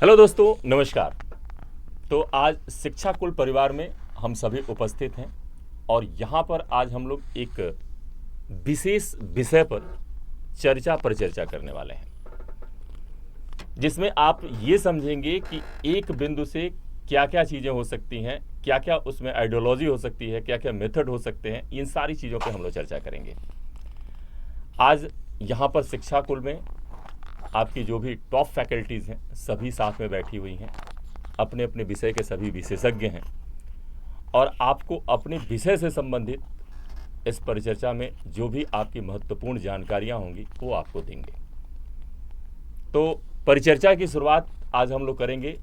Hello दोस्तों, नमस्कार। तो आज शिक्षा कुल परिवार में हम सभी उपस्थित हैं और यहाँ पर आज हम लोग एक विशेष विषय पर परिचर्चा करने वाले हैं, जिसमें आप ये समझेंगे कि एक बिंदु से क्या क्या चीज़ें हो सकती हैं, क्या क्या उसमें आइडियोलॉजी हो सकती है, क्या क्या मेथड हो सकते हैं। इन सारी चीज़ों पर हम लोग चर्चा करेंगे। आज यहाँ पर शिक्षा कुल में आपकी जो भी टॉप फैकल्टीज़ हैं सभी साथ में बैठी हुई हैं, अपने अपने विषय के सभी विशेषज्ञ हैं और आपको अपने विषय से संबंधित इस परिचर्चा में जो भी आपकी महत्वपूर्ण जानकारियां होंगी वो आपको देंगे। तो परिचर्चा की शुरुआत आज हम लोग करेंगे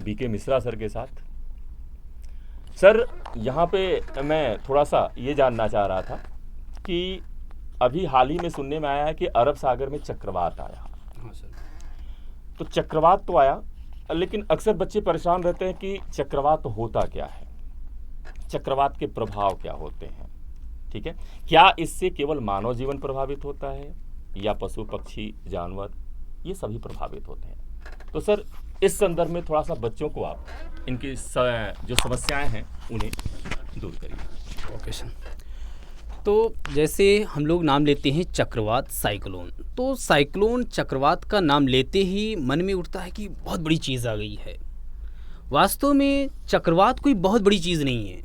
बीके मिश्रा सर के साथ। सर, यहाँ पे मैं थोड़ा सा ये जानना चाह रहा था कि अभी हाल ही में सुनने में आया है कि अरब सागर में चक्रवात आया। हाँ सर। तो चक्रवात तो आया, लेकिन अक्सर बच्चे परेशान रहते हैं कि चक्रवात होता क्या है, चक्रवात के प्रभाव क्या होते हैं। ठीक है, क्या इससे केवल मानव जीवन प्रभावित होता है या पशु पक्षी जानवर ये सभी प्रभावित होते हैं। तो सर, इस संदर्भ में थोड़ा सा बच्चों को आप इनकी जो समस्याएं हैं उन्हें दूर करिए। Okay sir. तो जैसे हम लोग नाम लेते हैं चक्रवात, साइक्लोन, तो साइक्लोन चक्रवात का नाम लेते ही मन में उठता है कि बहुत बड़ी चीज़ आ गई है। वास्तव में चक्रवात कोई बहुत बड़ी चीज़ नहीं है।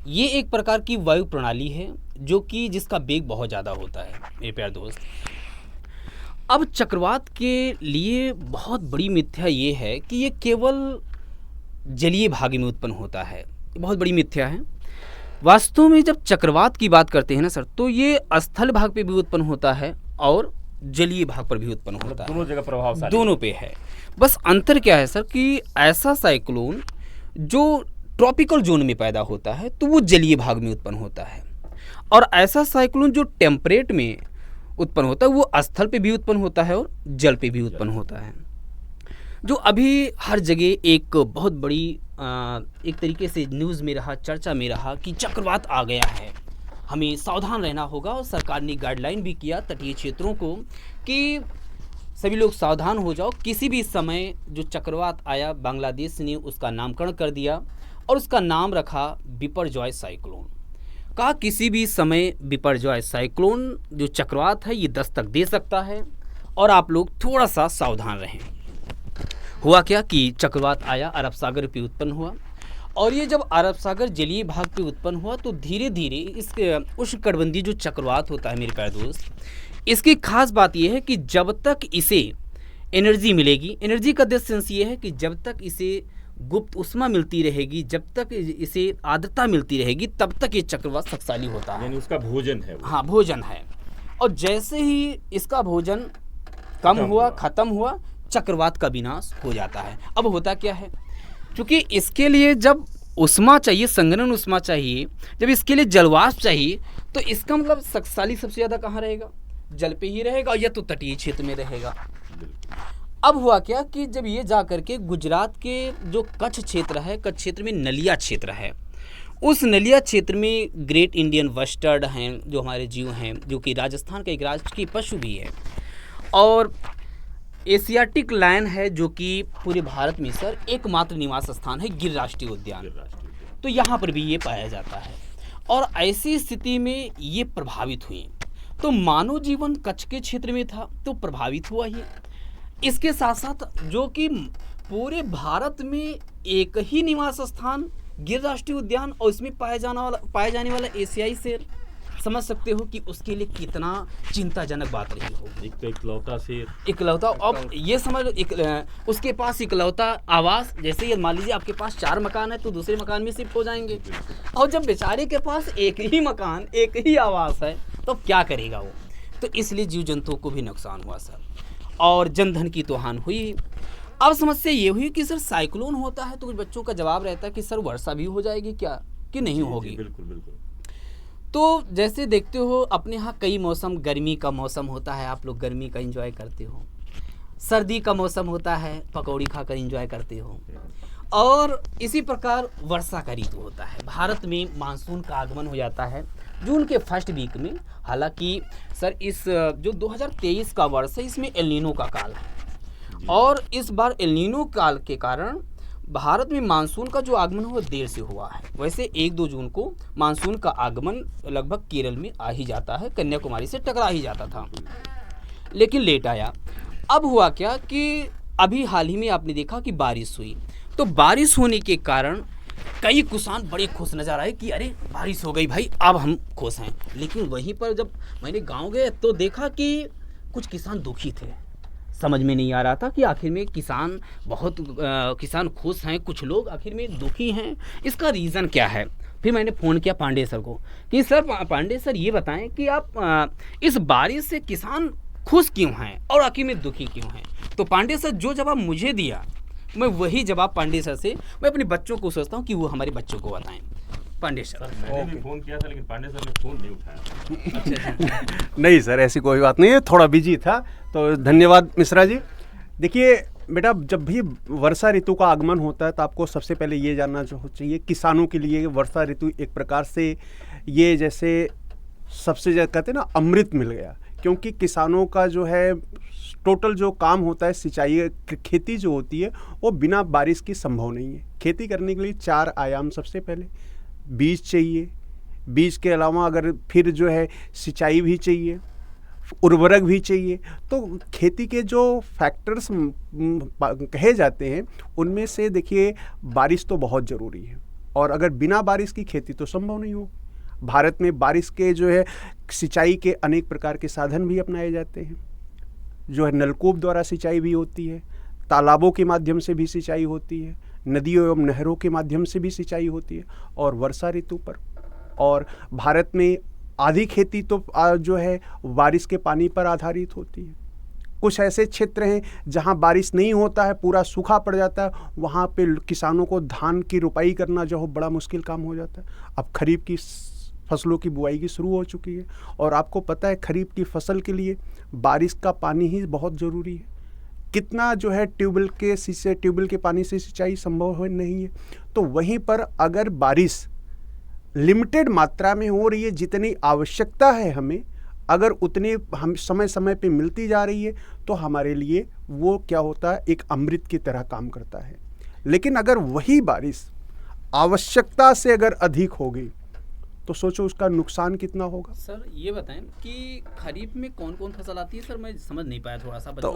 ये एक प्रकार की वायु प्रणाली है जो कि जिसका वेग बहुत ज़्यादा होता है मेरे प्यारे दोस्त। अब चक्रवात के लिए बहुत बड़ी मिथ्या ये है कि ये केवल जलीय भाग में उत्पन्न होता है। बहुत बड़ी मिथ्या है। वास्तव में जब चक्रवात की बात करते हैं ना सर, तो ये स्थल भाग पे भी उत्पन्न होता है और जलीय भाग पर भी उत्पन्न होता है। दोनों जगह प्रभावशाली, दोनों पे है। बस अंतर क्या है सर कि ऐसा साइक्लोन जो ट्रॉपिकल जोन में पैदा होता है तो वो जलीय भाग में उत्पन्न होता है, और ऐसा साइक्लोन जो टेम्परेट में उत्पन्न होता है वो स्थल पे भी उत्पन्न होता है और जल पे भी उत्पन्न होता है। जो अभी हर जगह एक बहुत बड़ी एक तरीके से न्यूज़ में रहा, चर्चा में रहा कि चक्रवात आ गया है, हमें सावधान रहना होगा। और सरकार ने गाइडलाइन भी किया तटीय क्षेत्रों को कि सभी लोग सावधान हो जाओ। किसी भी समय जो चक्रवात आया, बांग्लादेश ने उसका नामकरण कर दिया और उसका नाम रखा बिपरजॉय साइक्लोन। कहा किसी भी समय बिपरजॉय साइक्लोन जो चक्रवात है ये दस्तक दे सकता है और आप लोग थोड़ा सा सावधान रहें। हुआ क्या कि चक्रवात आया, अरब सागर पे उत्पन्न हुआ, और ये जब अरब सागर जलीय भाग पे उत्पन्न हुआ तो धीरे धीरे इस उष्णकटिबंधीय जो चक्रवात होता है मेरे प्यारे दोस्त, इसकी खास बात यह है कि जब तक इसे एनर्जी मिलेगी, एनर्जी का सेंस ये है कि जब तक इसे गुप्त उष्मा मिलती रहेगी, जब तक इसे आर्द्रता मिलती रहेगी, तब तक ये चक्रवात शक्तिशाली होता है। यानी उसका भोजन है वो। हाँ, भोजन है। और जैसे ही इसका भोजन कम हुआ, खत्म हुआ, चक्रवात का विनाश हो जाता है। अब होता क्या है, क्योंकि इसके लिए जब उष्मा चाहिए, संघनन उष्मा चाहिए, जब इसके लिए जलवाष्प चाहिए, तो इसका मतलब शक्तिशाली सबसे ज़्यादा कहाँ रहेगा? जल पे ही रहेगा या तो तटीय क्षेत्र में रहेगा। अब हुआ क्या कि जब ये जा करके गुजरात के जो कच्छ क्षेत्र है, कच्छ क्षेत्र में नलिया क्षेत्र है, उस नलिया क्षेत्र में ग्रेट इंडियन बस्टर्ड हैं जो हमारे जीव हैं, जो कि राजस्थान का एक राष्ट्रीय पशु भी है, और एशियाटिक लायन है जो कि पूरे भारत में सर एकमात्र निवास स्थान है, गिर राष्ट्रीय उद्यान। तो यहाँ पर भी ये पाया जाता है। और ऐसी स्थिति में ये प्रभावित हुए, तो मानव जीवन कच्छ के क्षेत्र में था तो प्रभावित हुआ ही। इसके साथ साथ जो कि पूरे भारत में एक ही निवास स्थान गिर राष्ट्रीय उद्यान और इसमें पाए जाने वाला एशियाई शेर, समझ सकते हो कि उसके लिए कितना चिंताजनक बात रही होगी। एक तो इकलौता शेर, इकलौता। अब ये समझ लो उसके पास इकलौता आवास, जैसे ये मान लीजिए आपके पास 4 मकान है तो दूसरे मकान में शिफ्ट हो जाएंगे, और जब बेचारे के पास एक ही मकान, एक ही आवास है तो क्या करेगा वो। तो इसलिए जीव जंतुओं को भी नुकसान हुआ सर, और जनधन की तो हानि हुई। अब समस्या ये हुई कि सर साइक्लोन होता है तो कुछ बच्चों का जवाब रहता है कि सर वर्षा भी हो जाएगी क्या, कि नहीं होगी। बिल्कुल बिल्कुल। तो जैसे देखते हो अपने यहाँ कई मौसम, गर्मी का मौसम होता है, आप लोग गर्मी का एंजॉय करते हो, सर्दी का मौसम होता है, पकौड़ी खाकर एंजॉय करते हो, और इसी प्रकार वर्षा का ऋतु होता है। भारत में मानसून का आगमन हो जाता है जून के फर्स्ट वीक में। हालांकि सर इस जो 2023 का वर्ष है इसमें एल नीनो का काल है, और इस बार एल नीनो काल के कारण भारत में मानसून का जो आगमन हुआ देर से हुआ है। वैसे 1-2 जून को मानसून का आगमन लगभग केरल में आ ही जाता है, कन्याकुमारी से टकरा ही जाता था, लेकिन लेट आया। अब हुआ क्या कि अभी हाल ही में आपने देखा कि बारिश हुई, तो बारिश होने के कारण कई किसान बड़े खुश नज़र आए कि अरे बारिश हो गई भाई, अब हम खुश हैं। लेकिन वहीं पर जब मैंने गांव गए तो देखा कि कुछ किसान दुखी थे। समझ में नहीं आ रहा था कि आखिर में किसान खुश हैं, कुछ लोग आखिर में दुखी हैं, इसका रीज़न क्या है। फिर मैंने फ़ोन किया पांडे सर को कि सर पांडे सर ये बताएं कि आप इस बारिश से किसान खुश क्यों हैं और आखिर में दुखी क्यों हैं। तो पांडे सर जो जवाब मुझे दिया, मैं वही जवाब पांडे सर से मैं अपने बच्चों को सोचता हूँ कि वो हमारे बच्चों को बताएं। पांडे सर मैंने भी फ़ोन किया था, लेकिन पांडे सर ने फ़ोन नहीं उठाया। अच्छा। नहीं सर, ऐसी कोई बात नहीं है, थोड़ा बिजी था, तो धन्यवाद मिश्रा जी। देखिए बेटा, जब भी वर्षा ऋतु का आगमन होता है तो आपको सबसे पहले ये जानना चाहिए, किसानों के लिए वर्षा ऋतु एक प्रकार से ये जैसे सबसे ज़्यादा कहते हैं ना अमृत मिल गया, क्योंकि किसानों का जो है टोटल जो काम होता है सिंचाई खेती जो होती है वो बिना बारिश की संभव नहीं है। खेती करने के लिए 4 आयाम, सबसे पहले बीज चाहिए, बीज के अलावा अगर फिर जो है सिंचाई भी चाहिए, उर्वरक भी चाहिए। तो खेती के जो फैक्टर्स कहे जाते हैं उनमें से देखिए बारिश तो बहुत ज़रूरी है, और अगर बिना बारिश की खेती तो संभव नहीं हो। भारत में बारिश के जो है सिंचाई के अनेक प्रकार के साधन भी अपनाए जाते हैं, जो है नलकूप द्वारा सिंचाई भी होती है, तालाबों के माध्यम से भी सिंचाई होती है, नदियों एवं नहरों के माध्यम से भी सिंचाई होती है, और वर्षा ऋतु पर। और भारत में आधी खेती तो जो है बारिश के पानी पर आधारित होती है। कुछ ऐसे क्षेत्र हैं जहां बारिश नहीं होता है, पूरा सूखा पड़ जाता है, वहां पे किसानों को धान की रुपाई करना जो हो बड़ा मुश्किल काम हो जाता है। अब खरीफ की फसलों की बुआई की शुरू हो चुकी है, और आपको पता है खरीफ की फसल के लिए बारिश का पानी ही बहुत ज़रूरी है। कितना जो है ट्यूबवेल के पानी से सिंचाई संभव नहीं है। तो वहीं पर अगर बारिश लिमिटेड मात्रा में हो रही है, जितनी आवश्यकता है हमें, अगर उतनी हम समय समय पे मिलती जा रही है, तो हमारे लिए वो क्या होता है, एक अमृत की तरह काम करता है। लेकिन अगर वही बारिश आवश्यकता से अगर अधिक हो गई तो सोचो उसका नुकसान कितना होगा। सर ये बताएं कि खरीफ में कौन कौन फसल आती है। सर मैं समझ नहीं पाया, थोड़ा सा बच्चों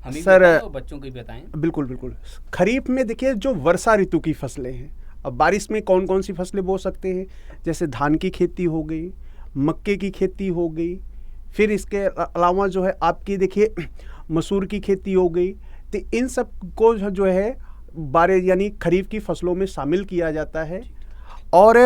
हमें सर भी बताएं और बच्चों को भी बताएं। बिल्कुल बिल्कुल। खरीफ में देखिए जो वर्षा ऋतु की फसलें हैं, अब बारिश में कौन कौन सी फसलें बो सकते हैं, जैसे धान की खेती हो गई, मक्के की खेती हो गई, फिर इसके अलावा जो है आपकी देखिए मसूर की खेती हो गई। तो इन सब को जो है यानी खरीफ की फसलों में शामिल किया जाता है। और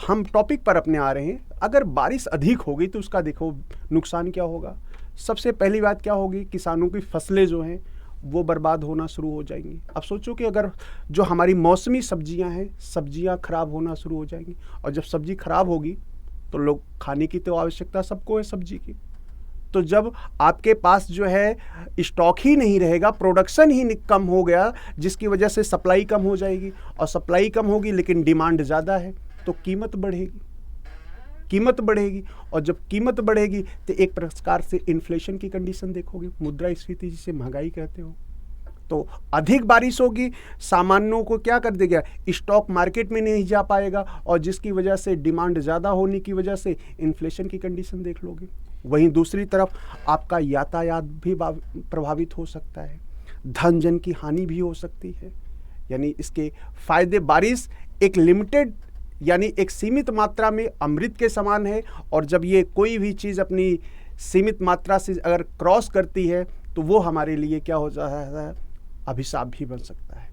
हम टॉपिक पर अपने आ रहे हैं, अगर बारिश अधिक हो गई तो उसका देखो नुकसान क्या होगा। सबसे पहली बात क्या होगी, किसानों की फसलें जो हैं वो बर्बाद होना शुरू हो जाएंगी। अब सोचो कि अगर जो हमारी मौसमी सब्जियां हैं, सब्जियां खराब होना शुरू हो जाएंगी, और जब सब्जी खराब होगी तो लोग खाने की तो आवश्यकता सबको है सब्जी की। तो जब आपके पास जो है स्टॉक ही नहीं रहेगा, प्रोडक्शन ही कम हो गया, जिसकी वजह से सप्लाई कम हो जाएगी, और सप्लाई कम होगी लेकिन डिमांड ज़्यादा है, तो कीमत बढ़ेगी। और जब कीमत बढ़ेगी तो एक प्रकार से इन्फ्लेशन की कंडीशन देखोगे, मुद्रास्फीति जिसे महंगाई कहते हो। तो अधिक बारिश होगी, सामानों को क्या कर देगा, स्टॉक मार्केट में नहीं जा पाएगा, और जिसकी वजह से डिमांड ज़्यादा होने की वजह से इन्फ्लेशन की कंडीशन देख लोगे। वहीं दूसरी तरफ आपका यातायात भी प्रभावित हो सकता है, धन जन की हानि भी हो सकती है। यानी इसके फायदे, बारिश एक लिमिटेड यानी एक सीमित मात्रा में अमृत के समान है, और जब ये कोई भी चीज़ अपनी सीमित मात्रा से अगर क्रॉस करती है तो वो हमारे लिए क्या हो जाता है, अभिशाप भी बन सकता है।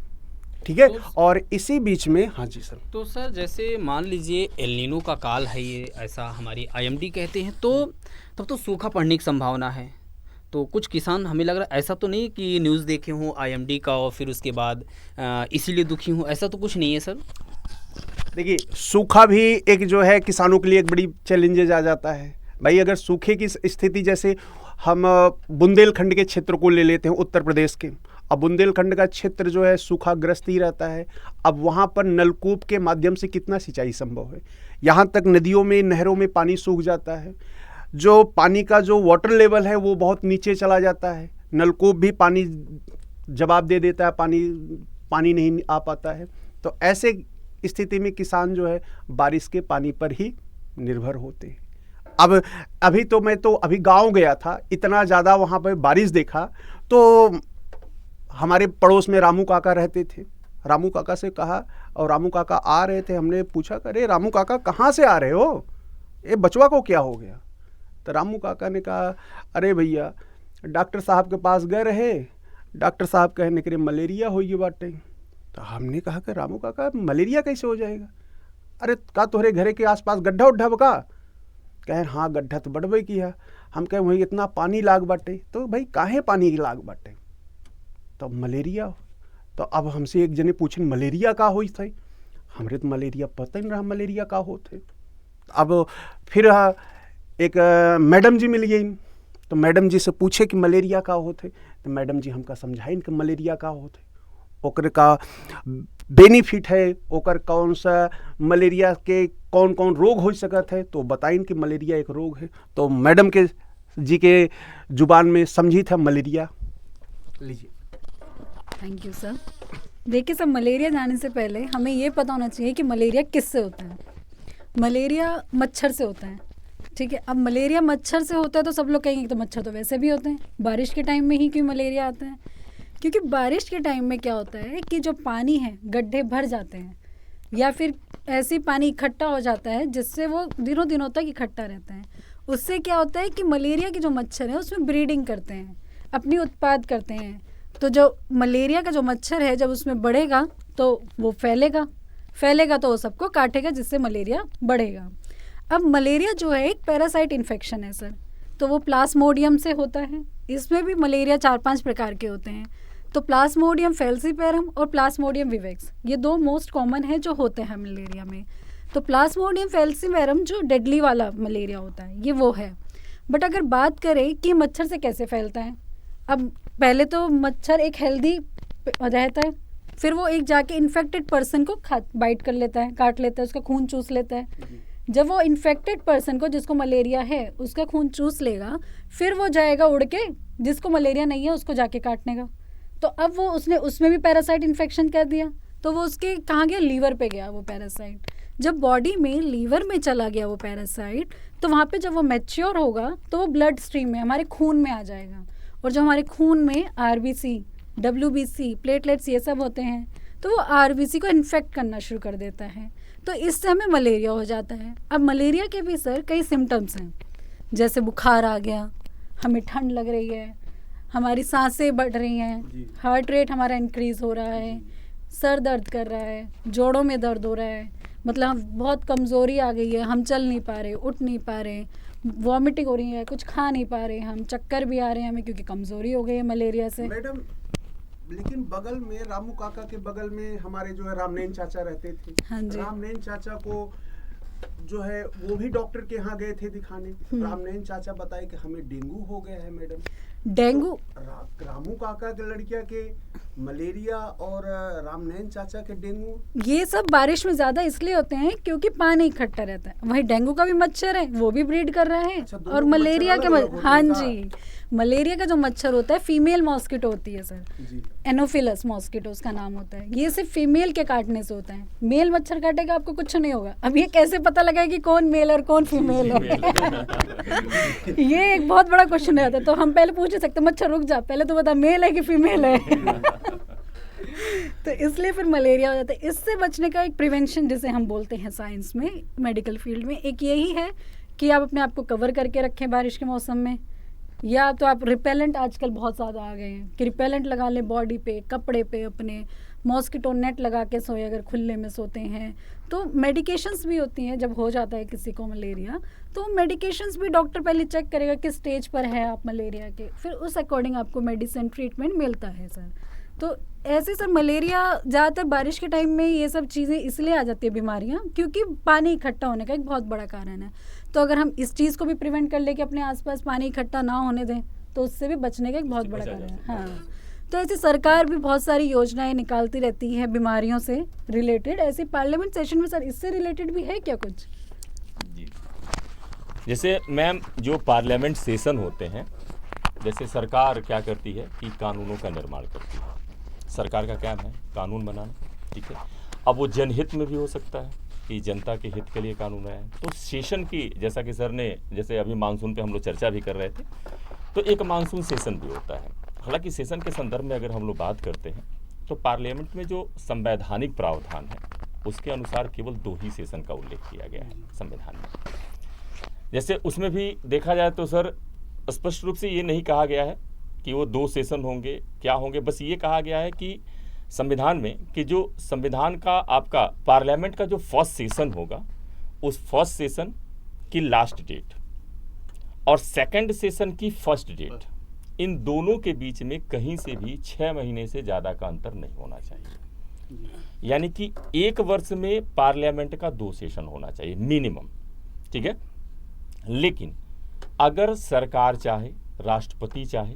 ठीक है। और इसी बीच में हाँ जी सर। तो सर जैसे मान लीजिए एल नीनो का काल है ये, ऐसा हमारी आईएमडी कहते हैं, तो तब तो सूखा पड़ने की संभावना है। तो कुछ किसान, हमें लग रहा है ऐसा तो नहीं कि न्यूज़ देखे हों आईएमडी का और फिर उसके बाद इसीलिए दुखी हूँ, ऐसा तो कुछ नहीं है सर। देखिए सूखा भी एक जो है किसानों के लिए एक बड़ी चैलेंजेज आ जाता है भाई। अगर सूखे की स्थिति, जैसे हम बुंदेलखंड के क्षेत्र को ले लेते हैं, उत्तर प्रदेश के, अब बुंदेलखंड का क्षेत्र जो है सूखाग्रस्त ही रहता है। अब वहाँ पर नलकूप के माध्यम से कितना सिंचाई संभव है, यहाँ तक नदियों में नहरों में पानी सूख जाता है, जो पानी का जो वाटर लेवल है वो बहुत नीचे चला जाता है, नलकूप भी पानी जवाब दे देता है, पानी नहीं आ पाता है। तो ऐसे स्थिति में किसान जो है बारिश के पानी पर ही निर्भर होते हैं। अब मैं अभी गांव गया था, इतना ज़्यादा वहाँ पर बारिश देखा। तो हमारे पड़ोस में रामू काका रहते थे, रामू काका से कहा, और रामू काका आ रहे थे। हमने पूछा, अरे रामू काका कहाँ से आ रहे हो, ये बचवा को क्या हो गया? तो रामू काका ने कहा, अरे भैया डॉक्टर साहब के पास गए रहे, डॉक्टर साहब कहने के मलेरिया हो गई बाटे। तो हमने कहा कि रामू काका मलेरिया कैसे हो जाएगा? अरे का तोहरे घरे के आसपास गड्ढा उड्ढा बका? कहें हाँ गड्ढा तो बढ़बे किया। हम कहें वही इतना पानी लाग बाटे। तो भाई काहे पानी लाग बाटे? तो मलेरिया। तो अब हमसे एक जने पूछे मलेरिया का होई थे? हमरे तो मलेरिया पता ही नहीं रहा मलेरिया का होते। अब फिर एक मैडम जी मिल गई, तो मैडम जी से पूछे कि मलेरिया का होते। तो मैडम जी हमका समझाइन कि मलेरिया का होते, ओकर का बेनिफिट है, ओकर कौन सा मलेरिया के कौन कौन रोग हो सकत है, तो बताइन कि मलेरिया एक रोग है। तो मैडम के जी के जुबान में समझी था मलेरिया। लीजिए। Thank you sir. देखिए सर, मलेरिया जाने से पहले हमें ये पता होना चाहिए कि मलेरिया किससे होता है। मलेरिया मच्छर से होता है, ठीक है। अब मलेरिया मच्छर से होता है तो सब लोग कहेंगे तो मच्छर तो वैसे भी होते हैं, बारिश के टाइम में ही क्यों मलेरिया आता है? क्योंकि बारिश के टाइम में क्या होता है कि जो पानी है गड्ढे भर जाते हैं, या फिर ऐसी पानी इकट्ठा हो जाता है जिससे वो दिनों दिनों तक इकट्ठा रहता है। उससे क्या होता है कि मलेरिया के जो मच्छर हैं उसमें ब्रीडिंग करते हैं, अपनी उत्पाद करते हैं। तो जो मलेरिया का जो मच्छर है जब उसमें बढ़ेगा तो वो फैलेगा तो वो सबको काटेगा, जिससे मलेरिया बढ़ेगा। अब मलेरिया जो है एक पैरासाइट इन्फेक्शन है सर, तो वो प्लाज्मोडियम से होता है। इसमें भी मलेरिया 4-5 प्रकार के होते हैं। तो प्लाज्मोडियम फैल्सीपेरम और प्लाज्मोडियम विवेक्स, ये 2 मोस्ट कॉमन है जो होते हैं मलेरिया में। तो प्लाज्मोडियम फैल्सीपेरम जो डेडली वाला मलेरिया होता है ये वो है। बट अगर बात करें कि मच्छर से कैसे फैलता है, अब पहले तो मच्छर एक हेल्दी रहता है, फिर वो एक जाके इन्फेक्टेड पर्सन को बाइट कर लेता है, काट लेता है, उसका खून चूस लेता है। जब वो इन्फेक्टेड पर्सन को, जिसको मलेरिया है, उसका खून चूस लेगा, फिर वो जाएगा उड़ के जिसको मलेरिया नहीं है उसको जाके काटने का। तो अब वो उसने उसमें भी पैरासाइट इन्फेक्शन कर दिया, तो वो उसके कहाँ गया, लीवर पे गया वो पैरासाइट। जब बॉडी में लीवर में चला गया वो पैरासाइट, तो वहाँ पे जब वो मैच्योर होगा तो वो ब्लड स्ट्रीम में हमारे खून में आ जाएगा। और जो हमारे खून में RBC, WBC, प्लेटलेट्स ये सब होते हैं, तो वो RBC को इन्फेक्ट करना शुरू कर देता है। तो इससे हमें मलेरिया हो जाता है। अब मलेरिया के भी सर कई सिम्टम्स हैं, जैसे बुखार आ गया, हमें ठंड लग रही है, हमारी सांसें बढ़ रही हैं, हार्ट रेट हमारा इंक्रीज़ हो रहा है, सर दर्द कर रहा है, जोड़ों में दर्द हो रहा है, मतलब हम बहुत कमज़ोरी आ गई है, हम चल नहीं पा रहे, उठ नहीं पा रहे, वॉमिटिंग हो रही है, कुछ खा नहीं पा रहे, हम चक्कर भी आ रहे हैं हमें, क्योंकि कमज़ोरी हो गई है मलेरिया से। मैडम लेकिन बगल में रामू काका के बगल में हमारे जो है रामनैन चाचा रहते थे। हाँ जी। रामनैन चाचा को जो है वो भी डॉक्टर के यहाँ गए थे दिखाने। रामनैन चाचा बताए कि हमें डेंगू हो गया है मैडम। डेंगू तो रामू काका के लड़किया के मलेरिया और रामनैन चाचा के डेंगू, ये सब बारिश में ज़्यादा इसलिए होते हैं क्योंकि पानी इकट्ठा रहता है। वहीं डेंगू का भी मच्छर है, वो भी ब्रीड कर रहा है। अच्छा, और मलेरिया के अलग-अलग होते हाँ हैं जी, मलेरिया का जो मच्छर होता है फीमेल मॉस्किटो होती है सर, जी। एनोफिलस मॉस्किटो उसका नाम होता है। ये सिर्फ फीमेल के काटने से होता है, मेल मच्छर काटेगा आपको कुछ नहीं होगा। अब ये कैसे पता लगा कि कौन मेल और कौन फीमेल है ये एक बहुत बड़ा क्वेश्चन रहता है। तो हम पहले पूछ सकते, मच्छर रुक जा, पहले तो बता मेल है कि फीमेल है तो इसलिए फिर मलेरिया हो जाता है। इससे बचने का एक प्रिवेंशन जिसे हम बोलते हैं साइंस में, मेडिकल फील्ड में, एक यही है कि आप अपने आप को कवर करके रखें बारिश के मौसम में, या तो आप रिपेलेंट, आजकल बहुत ज़्यादा आ गए हैं कि रिपेलेंट लगा लें बॉडी पे, कपड़े पे अपने, मॉस्किटो नेट लगा के सोए अगर खुले में सोते हैं। तो मेडिकेशंस भी होती हैं, जब हो जाता है किसी को मलेरिया तो मेडिकेशंस भी डॉक्टर पहले चेक करेगा किस स्टेज पर है आप मलेरिया के, फिर उस अकॉर्डिंग आपको मेडिसिन ट्रीटमेंट मिलता है सर। तो ऐसे सर मलेरिया ज़्यादातर बारिश के टाइम में ये सब चीज़ें इसलिए आ जाती है बीमारियाँ, क्योंकि पानी इकट्ठा होने का एक बहुत बड़ा कारण है। तो अगर हम इस चीज़ को भी प्रिवेंट कर ले कि अपने आसपास पानी इकट्ठा ना होने दें, तो उससे भी बचने का एक बहुत बड़ा कारण है। हाँ, तो ऐसे सरकार भी बहुत सारी योजनाएं निकालती रहती है बीमारियों से रिलेटेड। ऐसे पार्लियामेंट सेशन में सर इससे रिलेटेड भी है क्या कुछ? जी, जैसे मैम जो पार्लियामेंट सेशन होते हैं जैसे सरकार क्या करती है कि कानूनों का निर्माण करती है। सरकार का काम है कानून बनाना, ठीक है। अब वो जनहित में भी हो सकता है कि जनता के हित के लिए कानून आए। तो सेशन की, जैसा कि सर ने, जैसे अभी मानसून पे हम लोग चर्चा भी कर रहे थे, तो एक मानसून सेशन भी होता है। हालांकि सेशन के संदर्भ में अगर हम लोग बात करते हैं तो पार्लियामेंट में जो संवैधानिक प्रावधान है उसके अनुसार केवल 2 ही सेशन का उल्लेख किया गया है संविधान में। जैसे उसमें भी देखा जाए तो सर स्पष्ट रूप से ये नहीं कहा गया है कि वो 2 सेशन होंगे, क्या होंगे, बस ये कहा गया है कि संविधान में कि जो संविधान का आपका पार्लियामेंट का जो फर्स्ट सेशन होगा उस फर्स्ट सेशन की लास्ट डेट और सेकंड सेशन की फर्स्ट डेट, इन दोनों के बीच में कहीं से भी 6 महीने से ज़्यादा का अंतर नहीं होना चाहिए। यानी कि 1 वर्ष में पार्लियामेंट का 2 सेशन होना चाहिए मिनिमम, ठीक है। लेकिन अगर सरकार चाहे, राष्ट्रपति चाहे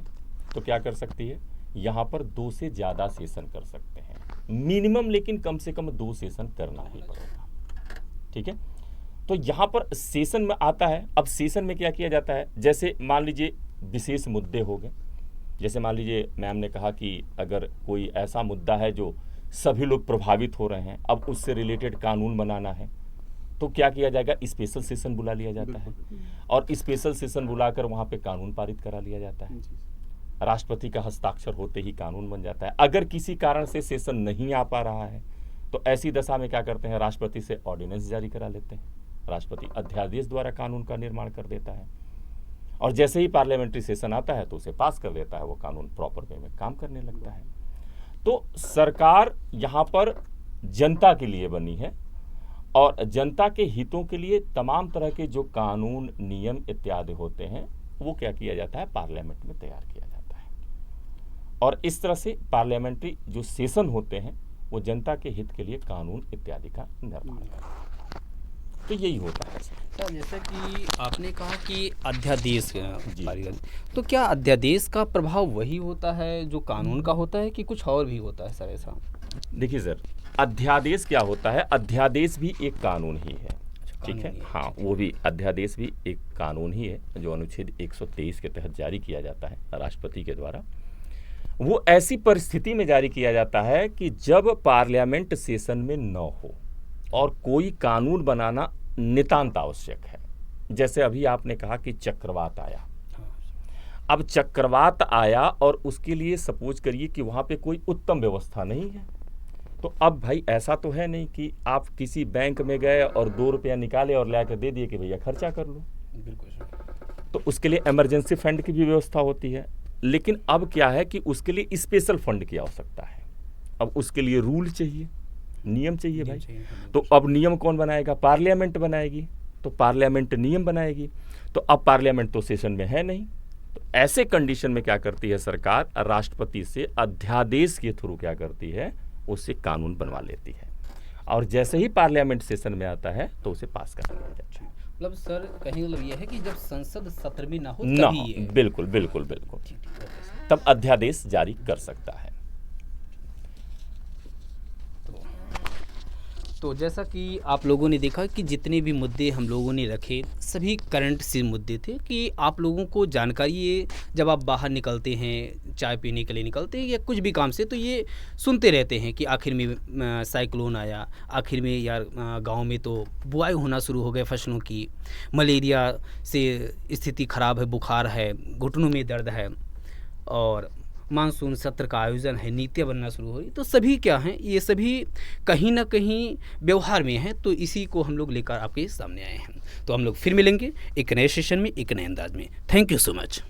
तो क्या कर सकती है, यहाँ पर 2 से ज़्यादा सेशन कर सकते हैं मिनिमम, लेकिन कम से कम 2 सेशन करना ही पड़ेगा, ठीक है। तो यहाँ पर सेशन में आता है। अब सेशन में क्या किया जाता है, जैसे मान लीजिए विशेष मुद्दे हो गए, जैसे मान लीजिए मैम ने कहा कि अगर कोई ऐसा मुद्दा है जो सभी लोग प्रभावित हो रहे हैं, अब उससे रिलेटेड कानून बनाना है, तो क्या किया जाएगा, स्पेशल सेशन बुला लिया जाता है और स्पेशल सेशन बुलाकर वहाँ पे कानून पारित करा लिया जाता है। राष्ट्रपति का हस्ताक्षर होते ही कानून बन जाता है। अगर किसी कारण से सेशन नहीं आ पा रहा है तो ऐसी दशा में क्या करते हैं, राष्ट्रपति से ऑर्डिनेंस जारी करा लेते हैं। राष्ट्रपति अध्यादेश द्वारा कानून का निर्माण कर देता है और जैसे ही पार्लियामेंट्री सेशन आता है तो उसे पास कर देता है, वो कानून प्रॉपर वे में काम करने लगता है। तो सरकार यहाँ पर जनता के लिए बनी है और जनता के हितों के लिए तमाम तरह के जो कानून, नियम इत्यादि होते हैं वो क्या किया जाता है, पार्लियामेंट में तैयार किया जाता है। और इस तरह से पार्लियामेंट्री जो सेशन होते हैं वो जनता के हित के लिए कानून इत्यादि का निर्माण करते हैं। तो यही होता है सर। जैसे कि आपने कहा कि अध्यादेश पारित, तो क्या अध्यादेश का प्रभाव वही होता है जो कानून का होता है कि कुछ और भी होता है सर ऐसा? देखिए सर, अध्यादेश क्या होता है, अध्यादेश भी एक कानून ही है, ठीक है। हाँ, वो भी अध्यादेश भी एक कानून ही है जो अनुच्छेद 123 के तहत जारी किया जाता है राष्ट्रपति के द्वारा। वो ऐसी परिस्थिति में जारी किया जाता है कि जब पार्लियामेंट सेशन में न हो और कोई कानून बनाना नितांत आवश्यक है। जैसे अभी आपने कहा कि चक्रवात आया, अब चक्रवात आया और उसके लिए सपोज करिए कि वहाँ पे कोई उत्तम व्यवस्था नहीं है, तो अब भाई ऐसा तो है नहीं कि आप किसी बैंक में गए और 2 रुपया निकाले और ला कर दे दिए कि भैया खर्चा कर लो। बिल्कुल सर। तो उसके लिए इमरजेंसी फंड की भी व्यवस्था होती है। लेकिन अब क्या है कि उसके लिए स्पेशल फंड की आवश्यकता है। अब उसके लिए रूल चाहिए, नियम चाहिए भाई। तो अब नियम कौन बनाएगा, पार्लियामेंट बनाएगी। तो पार्लियामेंट नियम बनाएगी, तो अब पार्लियामेंट तो सेशन में है नहीं। तो ऐसे कंडीशन में क्या करती है सरकार, राष्ट्रपति से अध्यादेश के थ्रू क्या करती है, उससे कानून बनवा लेती है और जैसे ही पार्लियामेंट सेशन में आता है तो उसे पास कर लिया जाता है। मतलब सर कहने का मतलब यह है कि जब संसद सत्र में ना हो ना, तभी ये बिल्कुल बिल्कुल बिल्कुल तब अध्यादेश जारी कर सकता है। तो जैसा कि आप लोगों ने देखा कि जितने भी मुद्दे हम लोगों ने रखे सभी करंट से मुद्दे थे कि आप लोगों को जानकारी, ये जब आप बाहर निकलते हैं, चाय पीने के लिए निकलते हैं या कुछ भी काम से, तो ये सुनते रहते हैं कि आखिर में साइक्लोन आया, आखिर में यार गांव में तो बुआई होना शुरू हो गए फसलों की, मलेरिया से स्थिति ख़राब है, बुखार है, घुटनों में दर्द है और मानसून सत्र का आयोजन है, नीतियाँ बनना शुरू हो रही। तो सभी क्या हैं, ये सभी कहीं ना कहीं व्यवहार में हैं। तो इसी को हम लोग लेकर आपके सामने आए हैं। तो हम लोग फिर मिलेंगे एक नए सेशन में, एक नए अंदाज में। Thank you so much.